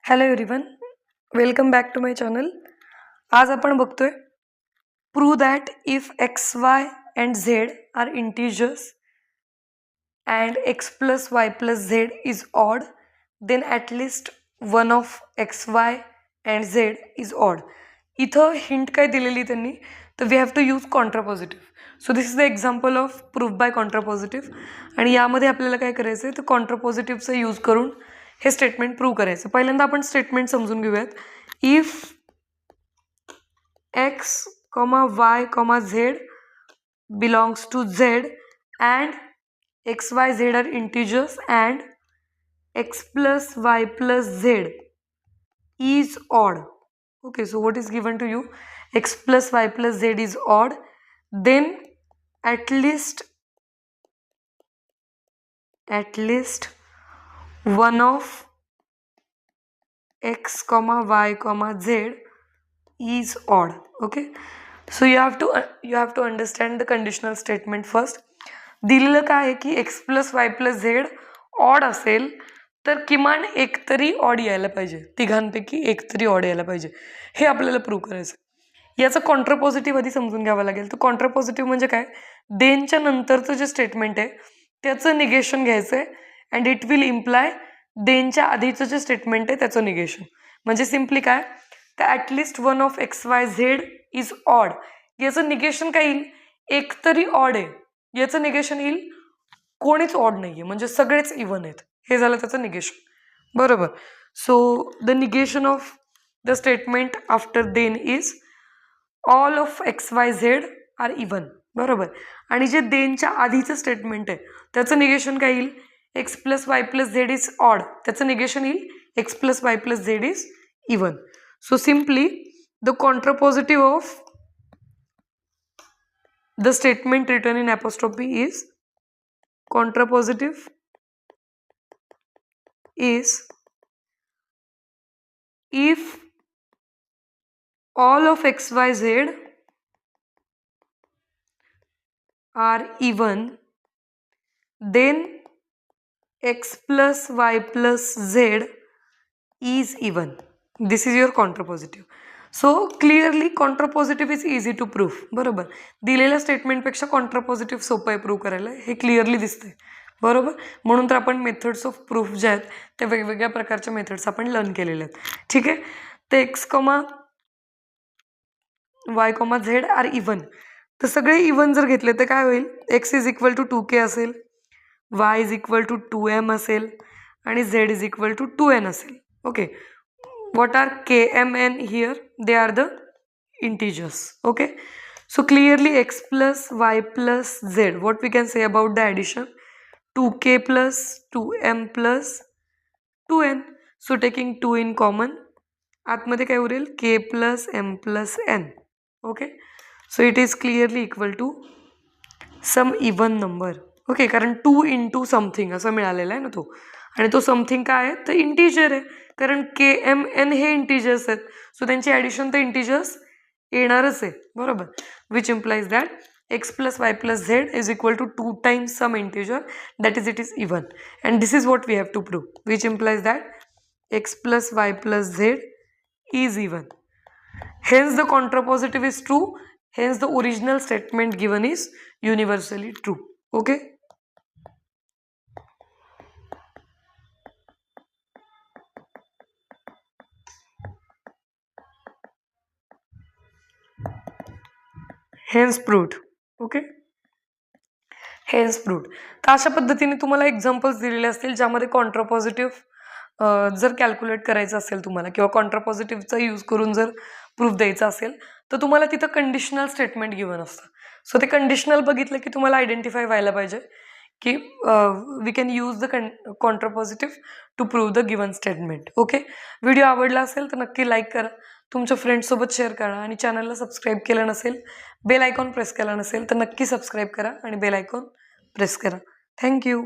Hello everyone, welcome back to my channel. आज आपण बघतोय prove that if x Y and Z are integers and x plus Y plus Z is odd, then at least one of x Y and Z is odd. इथं hint काय दिलेली त्यांनी, तर we have to use contrapositive. So this is the example of proof by contrapositive. आणि यामध्ये आपल्याला काय करायचं आहे, तर कॉन्ट्रापॉझिटिव्हचा यूज करून हे स्टेटमेंट प्रूव्ह करायचं. पहिल्यांदा आपण स्टेटमेंट समजून घेऊयात. If x y z belongs to z and x y z are integers and x plus Y plus z is odd. Okay, so what is given to you? X plus y plus z is odd. Then at least one of x comma y comma z is odd. Okay, so you have to understand the conditional statement first. दिलेलं काय आहे की x plus y plus z odd असेल तर किमान एक तरी odd यायला पाहिजे, तिघांपैकी एक तरी ऑड यायला पाहिजे, हे आपल्याला प्रूव्ह करायचं. याचं कॉन्ट्रापॉझिटिव्ह आधी समजून घ्यावं लागेल. तर कॉन्ट्रापॉझिटिव्ह म्हणजे काय, देनच्या नंतरचं जे स्टेटमेंट आहे त्याचं निगेशन घ्यायचं आहे अँड इट विल इम्प्लाय देनच्या आधीचं जे स्टेटमेंट आहे त्याचं निगेशन. म्हणजे सिम्पली काय, तर at least one of x y Z is odd, याचं निगेशन काय येईल, एक तरी ऑड आहे. याचं निगेशन येईल कोणीच ऑड नाही आहे, म्हणजे सगळेच इव्हन आहेत, हे झालं त्याचं निगेशन. बरोबर. So the negation of the statement after then is all of x y z are even. बरोबर. आणि जे देनच्या आधीचं स्टेटमेंट आहे त्याचं निगेशन काय येईल, X plus Y plus Z is odd, त्याचं निगेशन येईल X plus Y plus Z is even. So simply the contrapositive of the statement written in apostrophe is contrapositive is if all of x y z are even, then x plus y plus z is even. This is your contrapositive. So clearly contrapositive is easy to prove. बरोबर. दिलेल्या स्टेटमेंटपेक्षा contrapositive सोपं आहे prove करायला, हे clearly दिसतंय. बरोबर. म्हणून तर आपण मेथड्स ऑफ प्रूफ जे आहेत त्या वेगवेगळ्या प्रकारच्या मेथड्स आपण लर्न केलेल्या आहेत. ठीक आहे. तर x comma y comma z are even, तर सगळे इव्हन जर घेतले तर काय होईल, x is equal to 2k असेल, Y is equal to 2m असेल आणि Z is equal to 2n असेल. Okay. What are k, m, n here? They are the integers. Okay. So clearly x plus y plus z. What we can say about the addition? 2k plus 2m plus 2n. So taking 2 in common, आतमध्ये काय उरेल, k plus m plus n. Okay. So it is clearly equal to some even number. Okay. कारण 2 into something असं मिळालेला आहे ना तो, आणि तो समथिंग काय आहे, तर इंटिजर आहे. कारण के एम एन हे इंटिजर्स आहेत, सो त्यांची ॲडिशन तर इंटिजर्स येणारच आहे. बरोबर. Which implies that X plus Y plus Z is equal to 2 times some integer, that is it is even. And this is what we have to prove, which implies that X plus Y plus Z is even. Hence the contrapositive is true, hence the original statement given is universally true. Okay. Hence proved. Okay. Hence proved. तर अशा पद्धतीने तुम्हाला examples दिलेले असतील ज्यामध्ये contrapositive जर calculate करायचं असेल तुम्हाला, किंवा कॉन्ट्रापॉझिटिव्हचा यूज करून जर प्रूफ द्यायचा असेल, तर तुम्हाला तिथं कंडिशनल स्टेटमेंट गिवन असतं. सो ते कंडिशनल बघितलं की तुम्हाला आयडेंटिफाय व्हायला पाहिजे की we can use the contrapositive to prove the given statement. Okay. Video आवडला असेल तर नक्की लाईक करा, तुमच्या फ्रेंड्ससोबत शेअर करा, आणि चॅनलला सबस्क्राईब केलं नसेल, बेल आयकॉन प्रेस केला नसेल तर नक्की सबस्क्राईब करा आणि बेल आयकॉन प्रेस करा. थँक्यू.